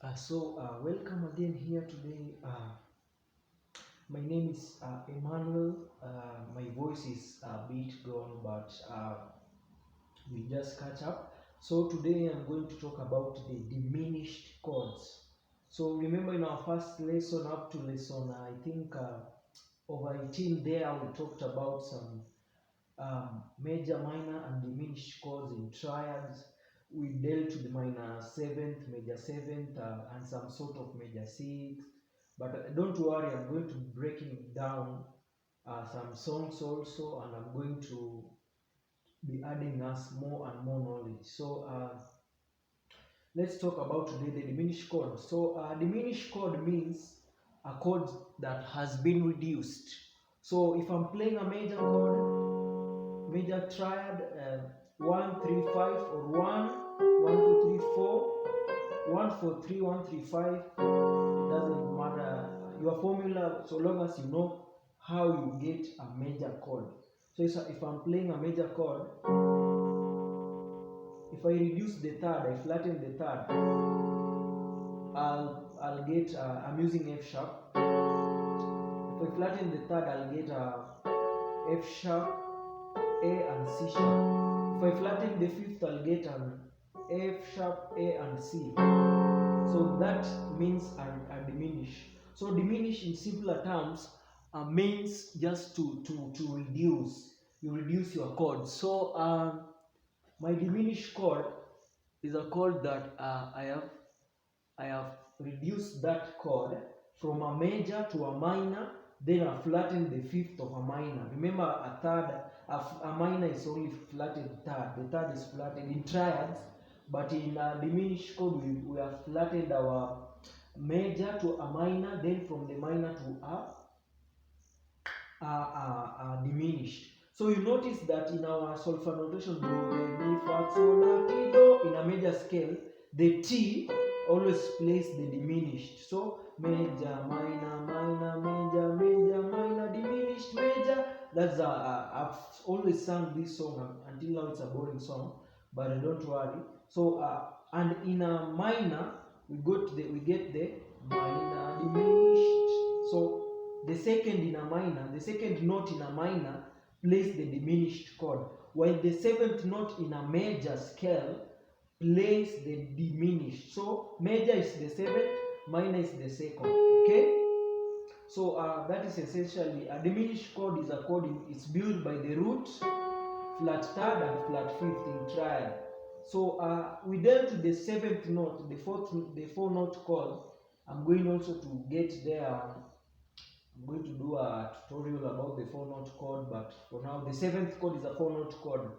Welcome again here today. My name is Emmanuel. My voice is a bit gone, but we'll just catch up. So today I'm going to talk about the diminished chords. So remember in our first lesson up to lesson, I think over 18 there, we talked about some major, minor, and diminished chords in triads. We dealt with minor seventh, major seventh, and some sort of major sixth. But don't worry, I'm going to breaking down some songs also, and I'm going to be adding us more and more knowledge. Let's talk about today the diminished chord. Diminished chord means a chord that has been reduced. So if I'm playing a major chord, major triad, 1 3 5 or 1 1 2 3 4 1 4 3 1 3 5, it doesn't matter your formula, so long as you know how you get a major chord. So if I'm playing a major chord, if I reduce the third, I flatten the third, I'll get I'm using F sharp. If I flatten the third, I'll get F sharp, A and C sharp. If I flatten the fifth, I'll get an F sharp, A and C. So that means a diminish. So diminish in simpler terms means just to reduce. You reduce your chord. So my diminished chord is a chord that I have reduced that chord from a major to a minor, then I flattened the fifth of a minor. Remember, a minor is only flattened third. The third is flattened in triads, but in a diminished chord we have flattened our major to a minor, then from the minor to a diminished. So you notice that in our solfa notation, do, re, mi, fa, sol, la, ti, do, in a major scale, the T always plays the diminished. So major, minor, minor, major, major, minor, diminished, major. That's I've always sung this song until now. It's a boring song, but don't worry. So and in a minor, we get the minor diminished. So the second in a minor, the second note in a minor plays the diminished chord, while the seventh note in a major scale plays the diminished. So major is the seventh, minor is the second. Okay? So that is essentially a diminished chord. Is a chord it's built by the root, flat third and flat fifth in triad. So we dealt with the seventh note, the four note chord. I'm going also to get there. I'm going to do a tutorial about the four note chord, but for now the seventh chord is a four note chord.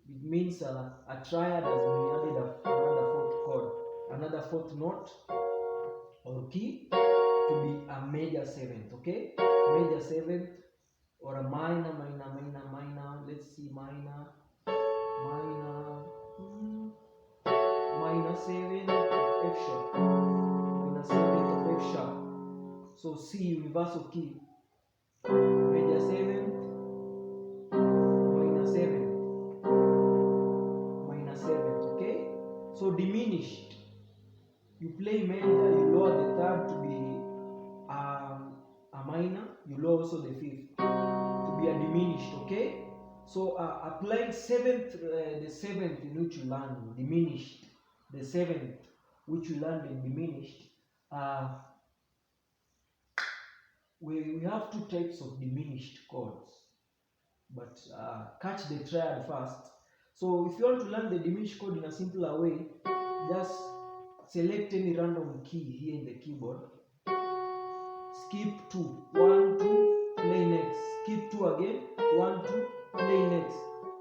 It means a triad has been added another fourth chord, another fourth note or key to be a major seventh. Okay, major seventh or a minor, minor, minor, minor. Let's see, minor, minor, minor seventh of F sharp, minor seventh of F sharp. So C universal key, major seventh, minor seventh, minor seventh. Okay, so diminished. You play major, you lower the third to be a minor, you lower also the fifth to be a diminished. Okay, so applying seventh, the seventh in which you learn diminished, the seventh which you learned in diminished. We have two types of diminished chords, but catch the triad first. So if you want to learn the diminished chord in a simpler way, just select any random key here in the keyboard, skip 2, 1 2, play next, skip 2 again, 1 2, play next.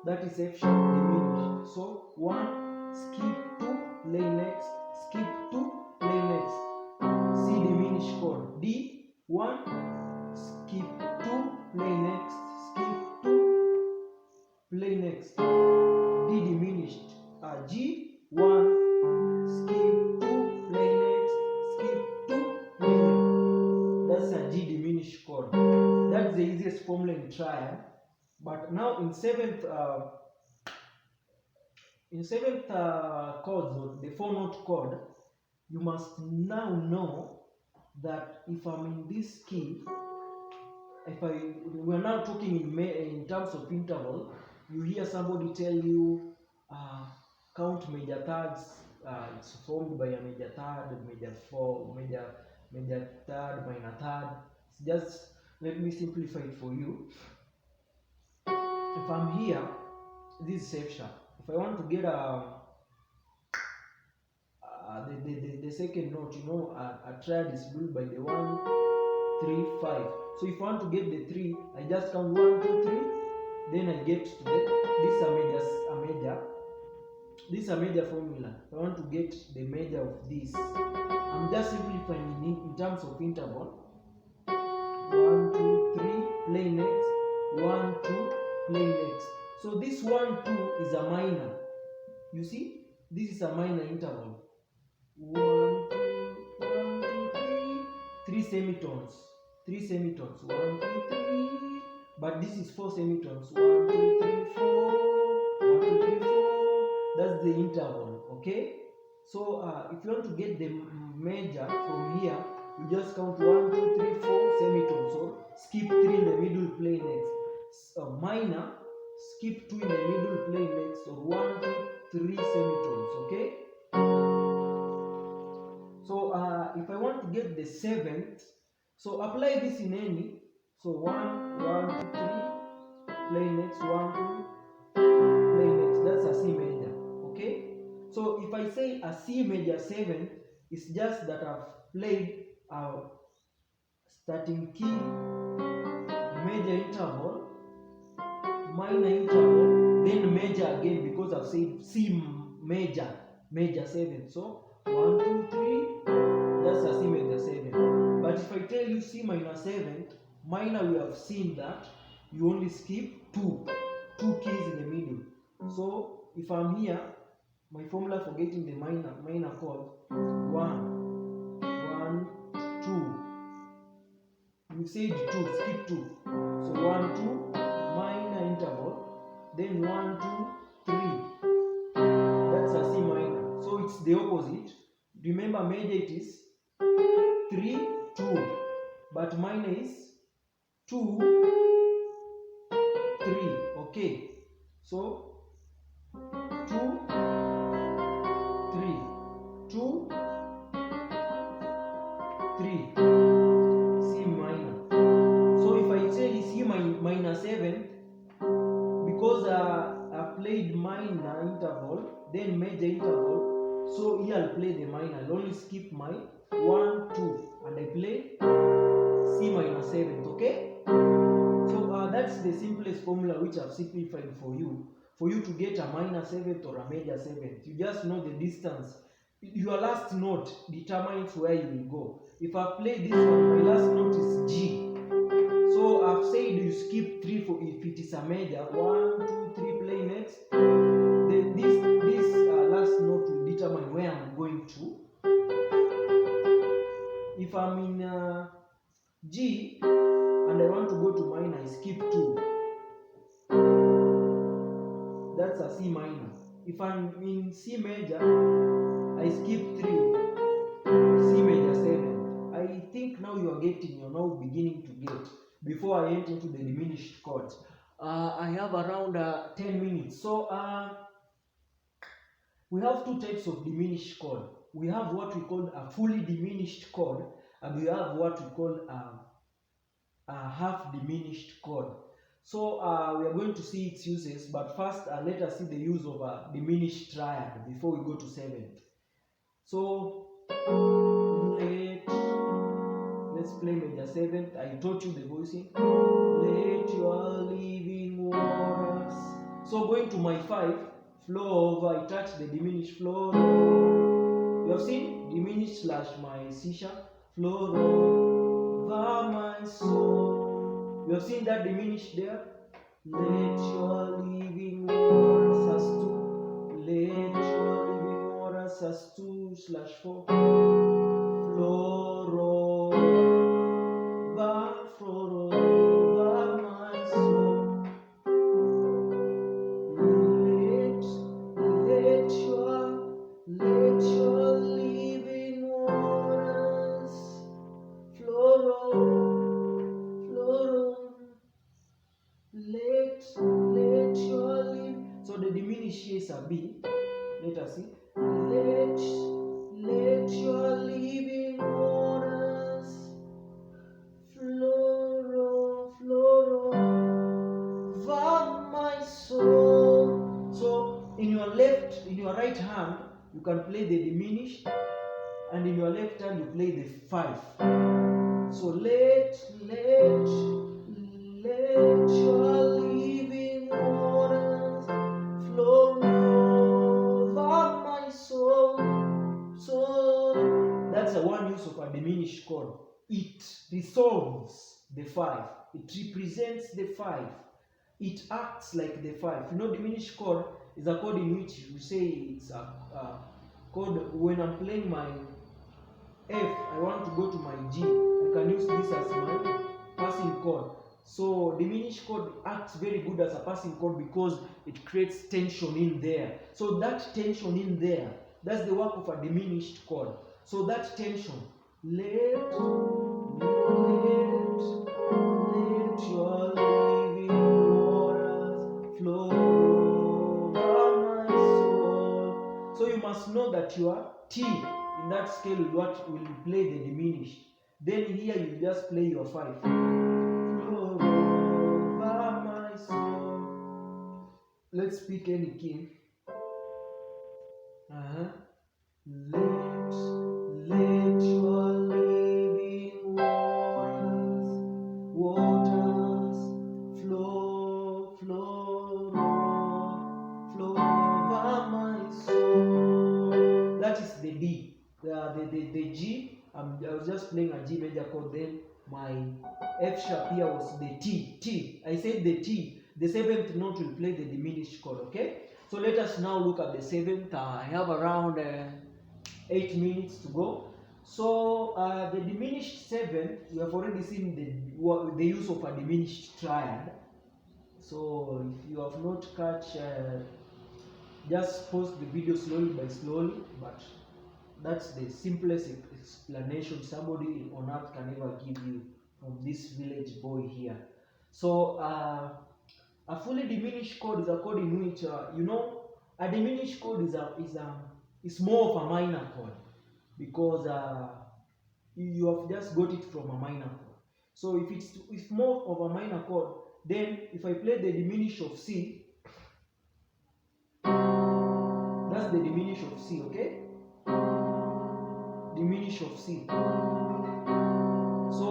That is F sharp diminished. So 1, skip 2, play next, skip 2, play next. C diminished chord, D 1, skip 2, play next, skip 2, play next. D diminished, G 1, skip 2, play next, skip 2, play next. That's a G diminished chord. That's the easiest formula in triad. But now in seventh chords, the four note chord, you must now know that if I'm in this key, we're now talking in terms of interval, you hear somebody tell you, count major thirds, it's formed by a major third, major four, major third, minor third. It's just, let me simplify it for you. If I'm here, this is F sharp. If I want to get the second note, a triad is built by the 1, 3, 5. So if I want to get the 3, I just count 1, 2, 3. Then I get to this is a major formula. If I want to get the major of this, I'm just simplifying in terms of interval. 1, 2, 3, play next. 1, 2, play next. So this 1, 2 is a minor. You see, this is a minor interval. 1, 2, 1, 2, 3, 3 semitones. 3 semitones. 1, 2, 3. But this is 4 semitones. 1, 2, 3, 4. 1, 2, 3, 4. That's the interval. Okay. So if you want to get the major from here, you just count 1, 2, 3, 4 semitones. So skip 3 in the middle, play next. Minor, skip 2 in the middle, play next. Or 1, 2, 3 semitones. Okay. So if I want to get the 7th, so apply this in any. So 1, 1, 2, 3, play next. 1, 2, play next. That's a C major. Okay. So if I say a C major 7th, it's just that I've played a starting key, major interval, minor interval, then major again, because I've said C major 7th. So 1, 2, 3, that's a C major 7. But if I tell you C minor 7th, minor, we have seen that you only skip two keys in the middle. So if I'm here, my formula for getting the minor chord, 1, 1, 2. You said 2, skip 2. So 1, 2, minor interval, then 1, 2, 3. That's a C minor. So it's the opposite. Remember, major it is 3, 2, but minor is 2, 3. Okay. So 2, 3, 2, 3, C minor. So if I say C minor 7th, because I played minor interval, then major interval, so here I'll play the minor. I'll only skip my 1, 2, and I play C minor 7th. Okay? So that's the simplest formula which I've simplified for you. For you to get a minor 7th or a major 7th, you just know the distance. Your last note determines where you will go. If I play this one, my last note is G. So I've said you skip 3 for if it is a major. 1, 2, 3, play next. Then this last note will determine where I'm going to. If I'm in G and I want to go to minor, I skip 2. That's a C minor. If I'm in C major, I skip 3. C major 7. I think now you're beginning to get. Before I enter into the diminished chords, I have around 10 minutes. So we have two types of diminished chord. We have what we call a fully diminished chord, and we have what we call a half diminished chord. So we are going to see its uses, but first let us see the use of a diminished triad before we go to 7th. So let's play major 7th. I taught you the voicing. Let your living waters. So going to my 5, flow over, I touch the diminished, flow over. You have seen diminished slash my C sharp, flow over my soul. You have seen that diminished there. Let your living waters as 2. Let your living waters as 2 slash 4. Flow over my soul. Let your living right hand you can play the diminished, and in your left hand you play the 5. So let your living waters flow over my soul. That's the one use of a diminished chord. It resolves the 5. It represents the 5. It acts like the 5. You know, diminished chord is a chord in which you say it's a chord. When I'm playing my F, I want to go to my G. I can use this as my passing chord. So diminished chord acts very good as a passing chord because it creates tension in there. So that tension in there, that's the work of a diminished chord. So that tension, let your living waters flow over my soul. So you must know that your T in that scale what will play the diminished. Then here you just play your 5. Flow over my soul. Let's pick any key. Let your living waters flow over my soul. That is the D. The G, I was just playing a G major chord, then my F sharp here was the T. I said the T. The 7th note will play the diminished chord, okay? So let us now look at the 7th. I have around 8 minutes to go. So the diminished 7th, we have already seen the use of a diminished triad. So if you have not catch, just pause the video slowly by slowly, but that's the simplest explanation somebody on earth can ever give you from this village boy here. So a fully diminished chord is a chord in which you know, a diminished chord is more of a minor chord, because you have just got it from a minor chord. So if it's more of a minor chord, then if I play the diminished of C, that's the diminished of C, okay? Diminished of C. So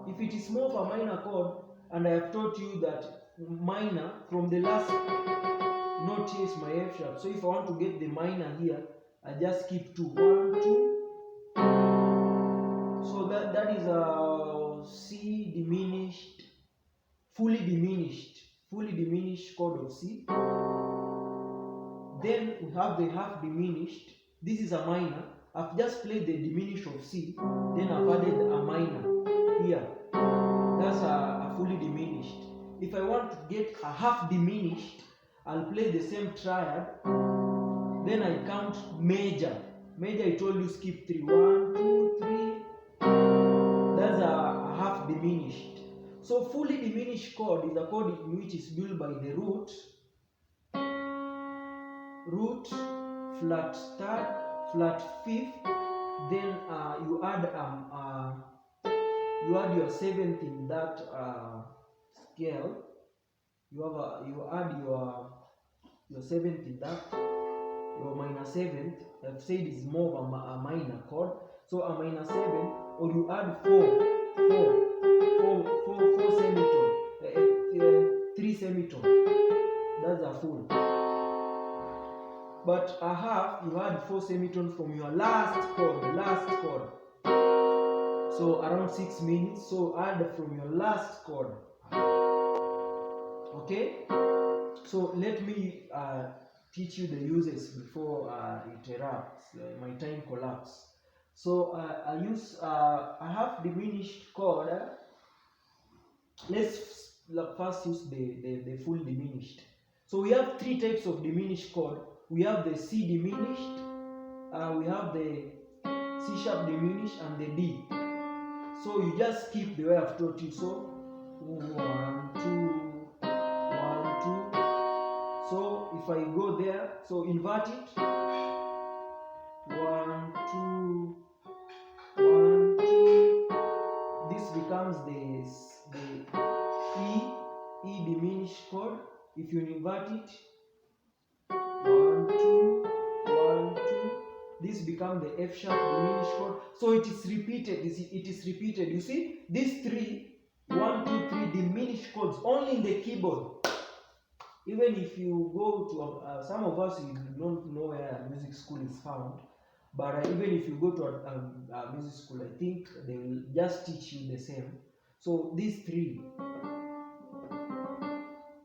if it is more of a minor chord, and I have taught you that minor from the last note here is my F sharp. So if I want to get the minor here, I just keep 2, 1, 2. So that is a C diminished, fully diminished chord of C. Then we have the half diminished. This is a minor. I've just played the diminished of C, then I've added a minor here. That's a fully diminished. If I want to get a half diminished, I'll play the same triad. Then I count major. Major, I told you skip 3. 1, 2, 3. That's a half diminished. So fully diminished chord is a chord in which is built by the root, flat third, flat fifth. Then you add your 7th in that scale. You add your 7th in that. Your minor 7th, I've said is more of a minor chord. So a minor 7, or you add 4 semitone, 3 semitone. That's a full. But a half, you add 4 semitone from your last chord, So around 6 minutes. So add from your last chord. Okay. So let me teach you the uses before it erupts, my time collapse. So I use a half diminished chord. Let's first use the full diminished. So we have 3 types of diminished chord. We have the C diminished, we have the C sharp diminished, and the D. So you just keep the way I've taught you. So 1, 2, 1, 2. So if I go there, so invert it. 1, 2, 1, 2. This becomes the E diminished chord. If you invert it, 1, 2. this become the F sharp diminished chord. So it is repeated. It is repeated. You see, these 3, 1, 2, 3 diminished chords only in the keyboard. Even if you go to some of us, you don't know where music school is found, but even if you go to a music school, I think they will just teach you the same. So these 3,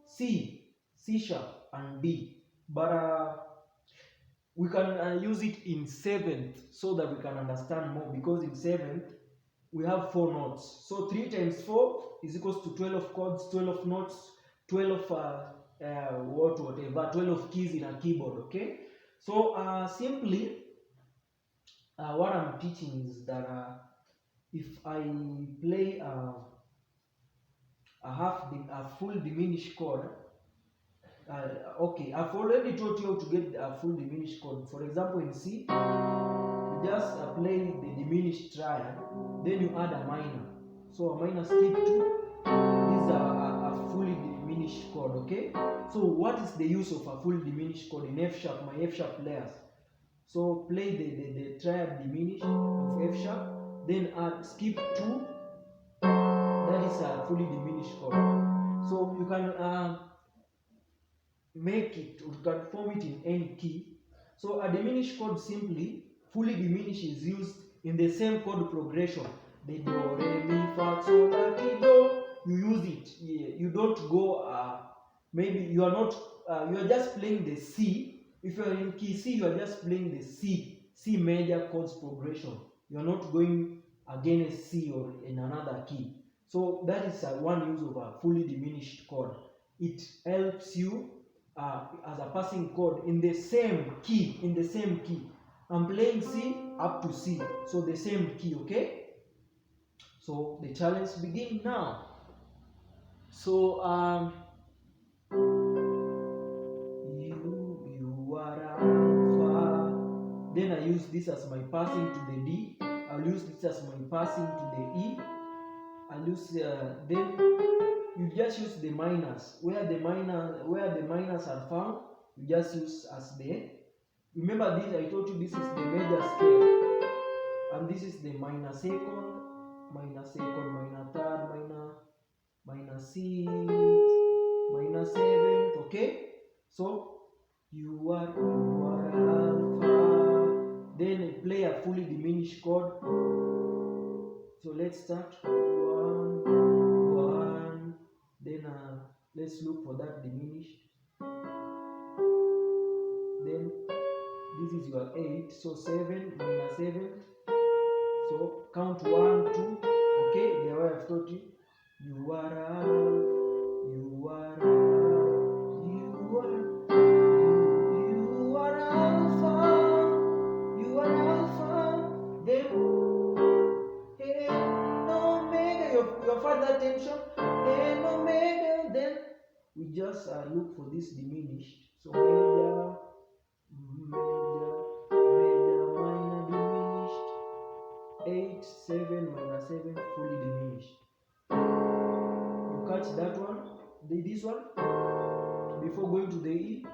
C, C sharp, and D, but we can use it in 7th so that we can understand more, because in 7th we have 4 notes. So 3 times 4 is equals to 12 chords, 12 notes, 12 whatever, 12 keys in a keyboard. Okay, so simply what I'm teaching is that if I play a full diminished chord, okay, I've already taught you how to get a full diminished chord. For example, in C, you just play the diminished triad, then you add a minor. So a minor skip 2 is a fully diminished chord. Okay, so what is the use of a full diminished chord in F sharp, my F sharp layers? So play the triad diminished of F sharp, then add skip 2, that is a fully diminished chord. So you can make it, or you can form it in any key. So a diminished chord simply, fully diminished, is used in the same chord progression. The do, re, mi, fa, sol, la, ti, do. You use it. Yeah. You don't go, maybe you are not, you are just playing the C. If you are in key C, you are just playing the C major chords progression. You are not going against C or in another key. So that is one use of a fully diminished chord. It helps you as a passing chord in the same key. I'm playing C up to C, so the same key. Okay, so the challenge begins now. So you are alpha. Then I use this as my passing to the D. I'll use this as my passing to the E. I'll use then you just use the minors. Where the minors are found, you just use as the. Remember this, I told you this is the major scale, and this is the minor second, minor third, minor sixth, minor seventh. Okay, so you are alpha. Then play a fully diminished chord. So let's start 1, 1. Then let's look for that diminished. Then this is your 8, so 7, minor 7. So count 1, 2. Okay, the way I've taught you. You are alpha, you are alpha, you are alpha, you are alpha. Then and omega, you find that tension, and omega. Then we just look for this diminished. So major, minor diminished, 8, 7, minor 7, fully diminished. You catch that one, this one, before going to the E.